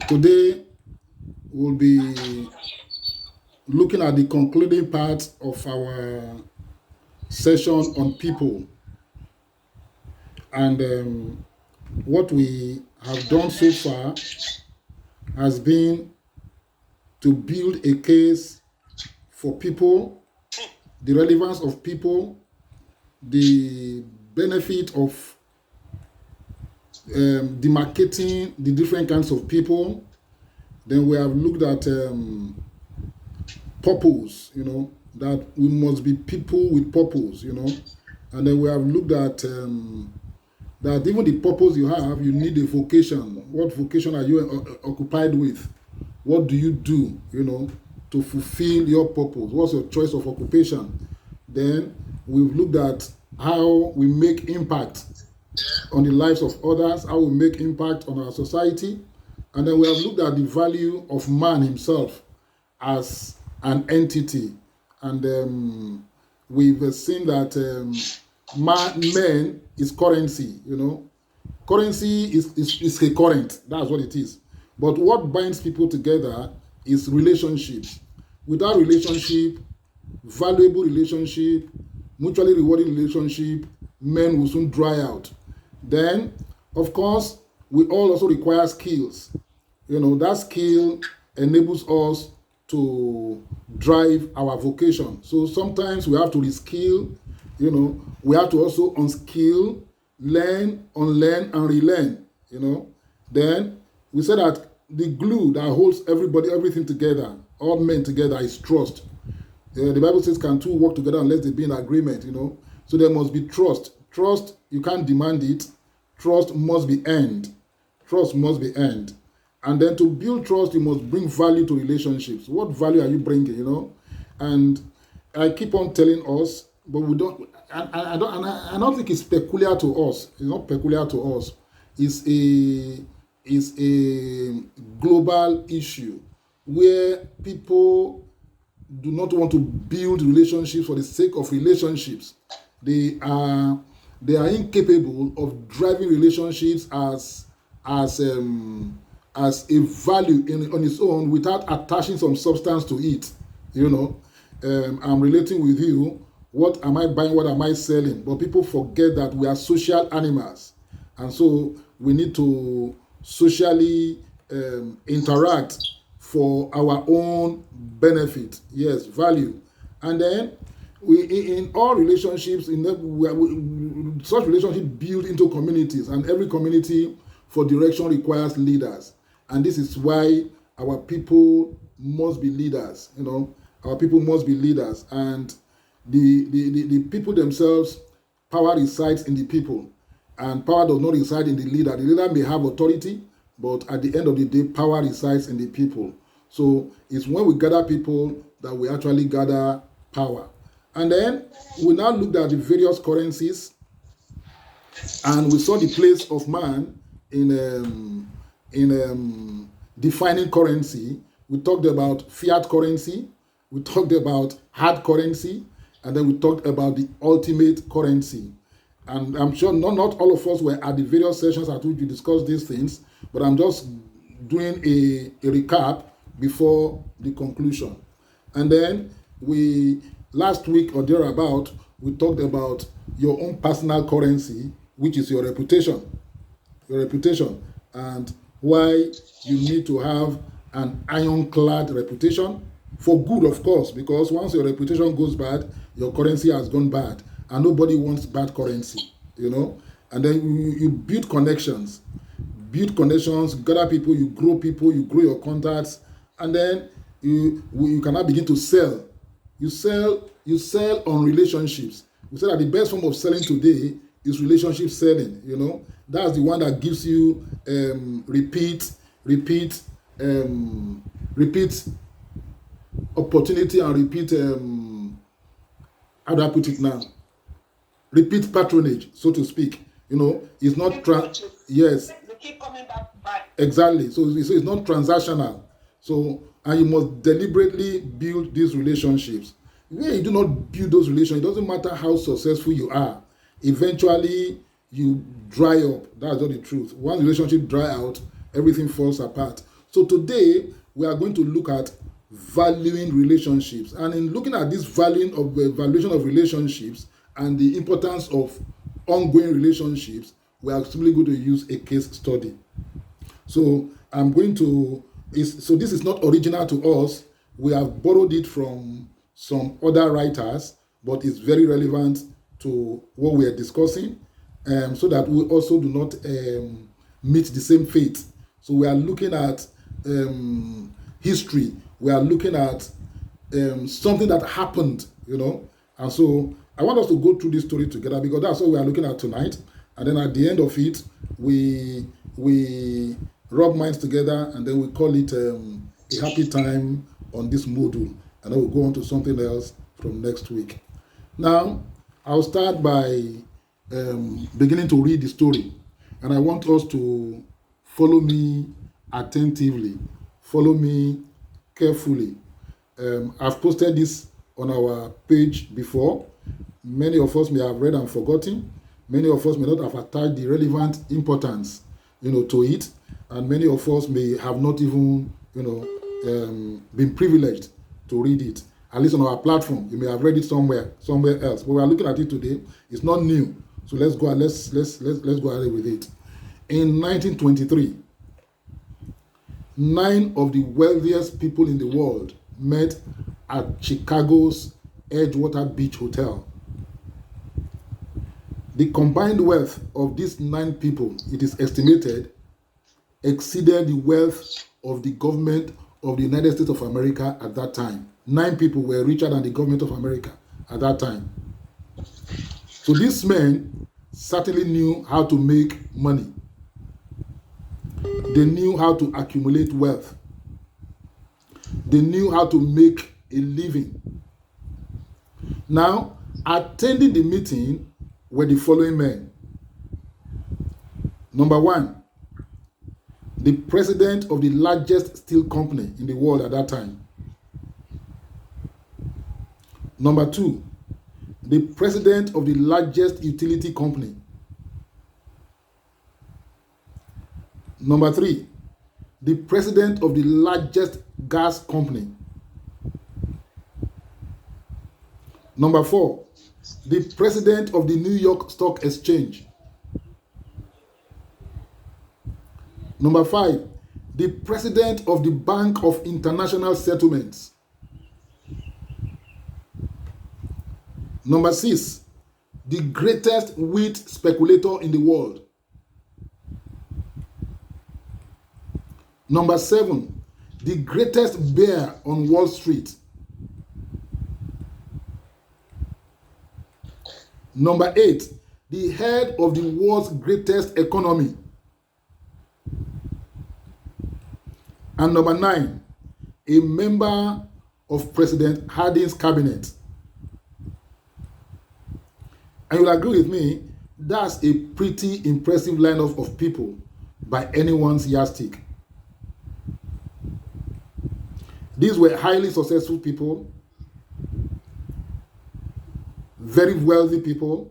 Today we'll be looking at the concluding part of our session on people, and what we have done so far has been to build a case for people, the relevance of people, the benefit of demarcating the different kinds of people. Then we have looked at purpose, that we must be people with purpose, And then we have looked at that even the purpose you have, you need a vocation. What vocation are you occupied with? What do you do, to fulfill your purpose? What's your choice of occupation? Then we've looked at how we make impact on the lives of others, how we make impact on our society. And then we have looked at the value of man himself as an entity. And we've seen that man is currency, Currency is a current. That's what it is. But what binds people together is relationships. Without relationship, valuable relationship, mutually rewarding relationship, men will soon dry out. Then, of course, we all also require skills. That skill enables us to drive our vocation. So sometimes we have to reskill, we have to also unskill, learn, unlearn, and relearn, Then we say that the glue that holds everything together, all men together, is trust. The Bible says, can two work together unless they be in agreement, So there must be trust. Trust, you can't demand it. Trust must be earned. Trust must be earned. And then to build trust, you must bring value to relationships. What value are you bringing, And I keep on telling us, but we don't, I don't think it's peculiar to us. It's not peculiar to us. It's a global issue where people do not want to build relationships for the sake of relationships. They are incapable of driving relationships as a value on its own without attaching some substance to it. I'm relating with you. What am I buying? What am I selling? But people forget that we are social animals, and so we need to socially interact for our own benefit. Yes, value. And then in all relationships, such relationships build into communities, and every community for direction requires leaders. And this is why our people must be leaders. Our people must be leaders, and the people themselves, power resides in the people, and power does not reside in the leader. The leader may have authority, but at the end of the day, power resides in the people. So it's when we gather people that we actually gather power. And then we now looked at the various currencies, and we saw the place of man in defining currency. We talked about fiat currency, we talked about hard currency, and then we talked about the ultimate currency. And I'm sure not all of us were at the various sessions at which we discussed these things, but I'm just doing a recap before the conclusion. And then last week or thereabout, we talked about your own personal currency, which is your reputation, and why you need to have an ironclad reputation, for good, of course, because once your reputation goes bad, your currency has gone bad, and nobody wants bad currency, And then you build connections, gather people, you grow your contacts, and then you can now begin to sell. You sell on relationships. We say that the best form of selling today is relationship selling. That's the one that gives you repeat opportunity and repeat how do I put it now? Repeat patronage, so to speak. It's not yes. You keep coming back. Exactly. So it's not transactional. So, and you must deliberately build these relationships. When you do not build those relations, it doesn't matter how successful you are. Eventually, you dry up. That's not the truth. Once the relationship dry out, everything falls apart. So today we are going to look at valuing relationships, and in looking at this valuation of relationships and the importance of ongoing relationships, we are simply going to use a case study. So I'm going to, so this is not original to us. We have borrowed it from some other writers, but it's very relevant to what we are discussing, so that we also do not meet the same fate. So we are looking at history. We are looking at something that happened, And so I want us to go through this story together, because that's what we are looking at tonight. And then at the end of it, we rub minds together, and then we call it a happy time on this module. And then we'll go on to something else from next week. Now, I'll start by beginning to read the story. And I want us to follow me attentively. Follow me carefully. I've posted this on our page before. Many of us may have read and forgotten. Many of us may not have attached the relevant importance, to it. And many of us may have not even, been privileged to read it. At least on our platform, you may have read it somewhere else. But we are looking at it today. It's not new. So let's go ahead with it. In 1923, 9 of the wealthiest people in the world met at Chicago's Edgewater Beach Hotel. The combined wealth of these 9 people, it is estimated, exceeded the wealth of the government of the United States of America at that time. 9 people were richer than the government of America at that time. So these men certainly knew how to make money. They knew how to accumulate wealth. They knew how to make a living. Now, attending the meeting were the following men. Number 1, the president of the largest steel company in the world at that time. Number 2, the president of the largest utility company. Number 3, the president of the largest gas company. Number 4, the president of the New York Stock Exchange. Number 5, the president of the Bank of International Settlements. Number 6, the greatest wheat speculator in the world. Number 7, the greatest bear on Wall Street. Number 8, the head of the world's greatest economy. And number 9, a member of President Harding's cabinet. And you'll agree with me, that's a pretty impressive lineup of people by anyone's yardstick. These were highly successful people, very wealthy people,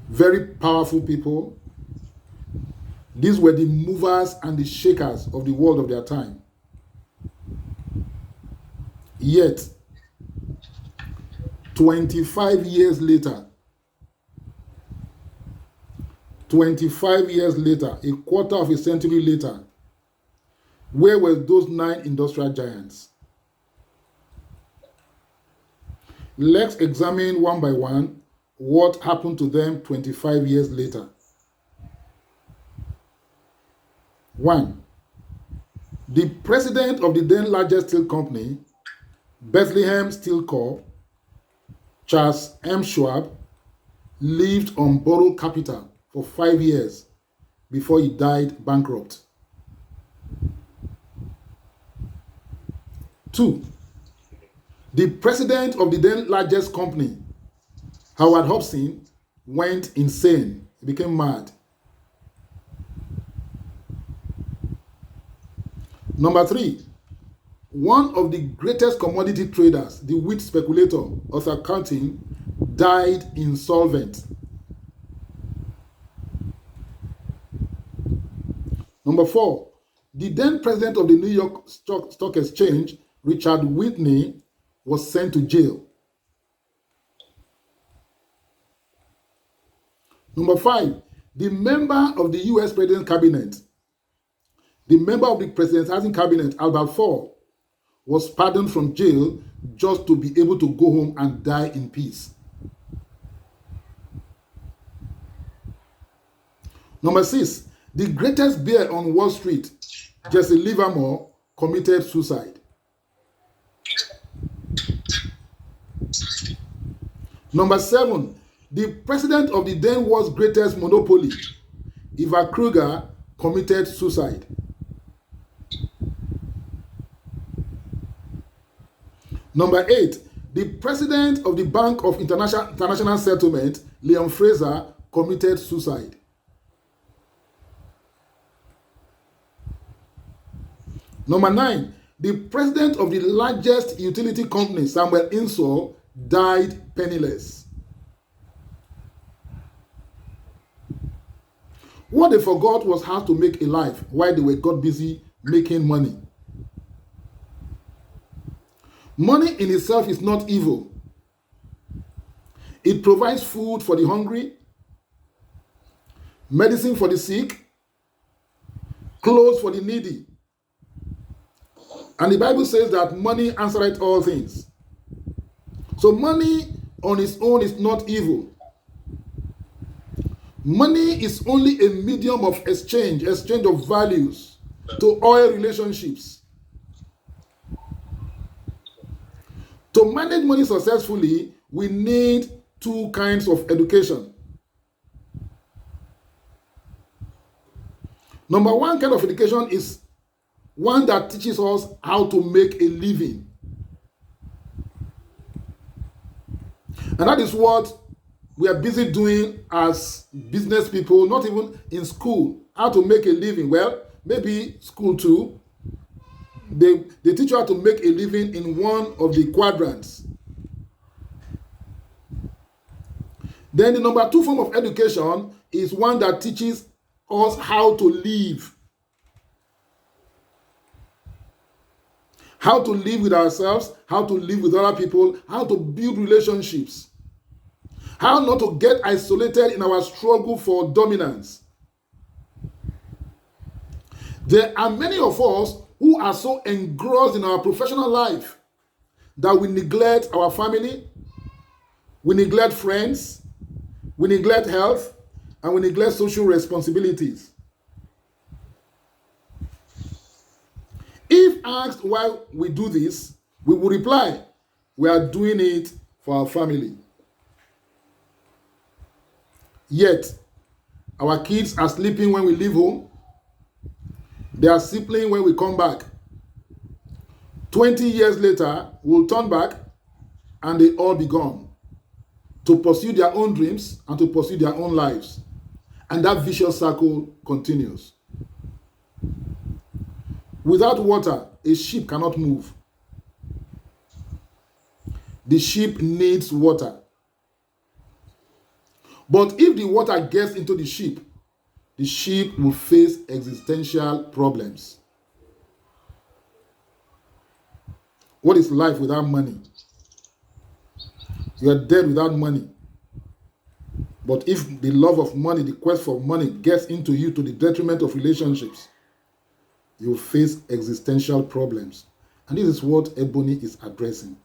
very powerful people. These were the movers and the shakers of the world of their time. Yet, 25 years later, a quarter of a century later, where were those 9 industrial giants? Let's examine one by one what happened to them 25 years later. 1. The president of the then largest steel company, Bethlehem Steel Corp., Charles M. Schwab, lived on borrowed capital for 5 years before he died bankrupt. 2. The president of the then largest company, Howard Hobson, went insane. He became mad. Number 3, one of the greatest commodity traders, the wheat speculator, Arthur Cushing, died insolvent. Number 4, The then president of the New York Stock Exchange, Richard Whitney, was sent to jail. Number 5, the member of the US President Cabinet, the member of the President's Cabinet, Albert Ford, was pardoned from jail just to be able to go home and die in peace. Number 6, the greatest bear on Wall Street, Jesse Livermore, committed suicide. Number 7, the president of the then world's greatest monopoly, Eva Kruger, committed suicide. Number 8, the president of the Bank of International Settlement, Leon Fraser, committed suicide. Number 9, the president of the largest utility company, Samuel Insull, died penniless. What they forgot was how to make a life while they were got busy making money. Money in itself is not evil. It provides food for the hungry, medicine for the sick, clothes for the needy. And the Bible says that money answereth all things. So money on its own is not evil. Money is only a medium of exchange of values to oil relationships. To manage money successfully, we need two kinds of education. Number 1 kind of education is one that teaches us how to make a living. And that is what we are busy doing as business people, not even in school. How to make a living. Well, maybe school too. They teach you how to make a living in one of the quadrants. Then the number 2 form of education is one that teaches us how to live. How to live with ourselves, how to live with other people, how to build relationships. How not to get isolated in our struggle for dominance. There are many of us who are so engrossed in our professional life that we neglect our family, we neglect friends, we neglect health, and we neglect social responsibilities. If asked why we do this, we will reply, we are doing it for our family. Yet, our kids are sleeping when we leave home. They are sleeping when we come back. 20 years later, we'll turn back and they all be gone to pursue their own dreams and to pursue their own lives. And that vicious circle continues. Without water, a ship cannot move. The ship needs water. But if the water gets into the ship will face existential problems. What is life without money? You are dead without money. But if the love of money, the quest for money gets into you to the detriment of relationships, you will face existential problems. And this is what Ebony is addressing.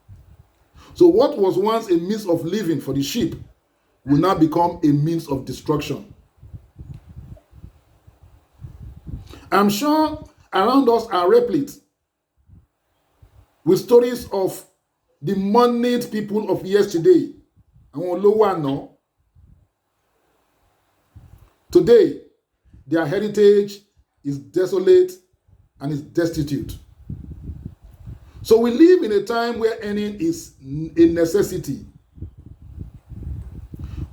So what was once a means of living for the sheep will now become a means of destruction. I'm sure around us are replete with stories of the moneyed people of yesterday. Today, their heritage is desolate and is destitute. So we live in a time where earning is a necessity.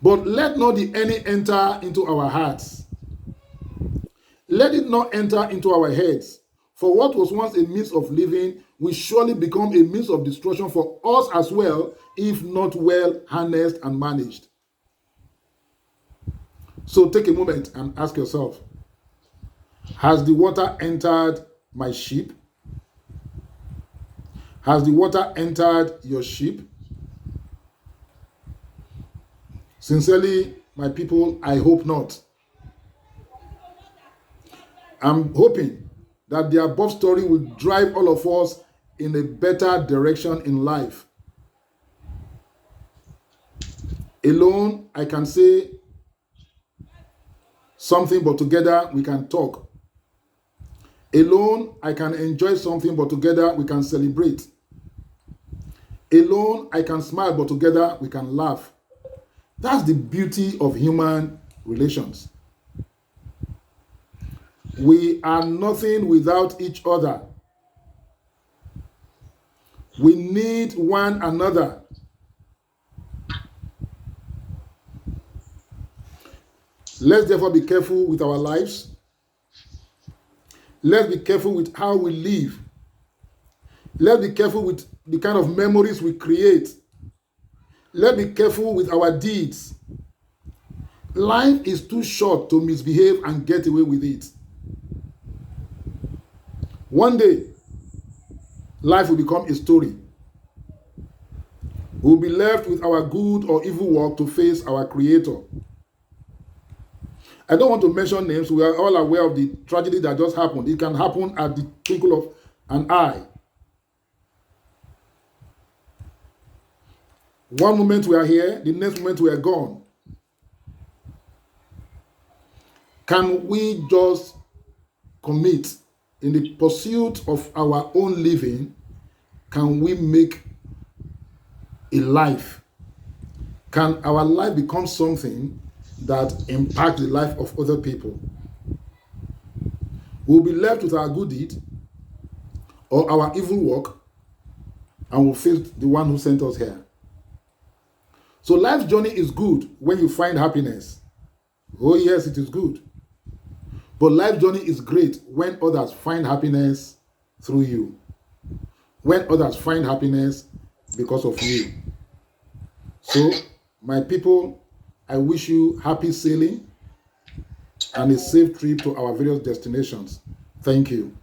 But let not the earning enter into our hearts. Let it not enter into our heads. For what was once a means of living will surely become a means of destruction for us as well, if not well harnessed and managed. So take a moment and ask yourself, has the water entered my ship? Has the water entered your ship? Sincerely, my people, I hope not. I'm hoping that the above story will drive all of us in a better direction in life. Alone, I can say something, but together we can talk. Alone, I can enjoy something, but together we can celebrate. Alone, I can smile, but together we can laugh. That's the beauty of human relations. We are nothing without each other. We need one another. Let's therefore be careful with our lives. Let's be careful with how we live. Let's be careful with the kind of memories we create. Let's be careful with our deeds. Life is too short to misbehave and get away with it. One day, life will become a story. We'll be left with our good or evil work to face our Creator. I don't want to mention names. We are all aware of the tragedy that just happened. It can happen at the twinkle of an eye. One moment we are here, the next moment we are gone. Can we just commit in the pursuit of our own living? Can we make a life? Can our life become something that impacts the life of other people? We'll be left with our good deed or our evil work, and we'll face the one who sent us here. So life's journey is good when you find happiness. Oh yes, it is good. But life's journey is great when others find happiness through you. When others find happiness because of you. So, my people, I wish you happy sailing and a safe trip to our various destinations. Thank you.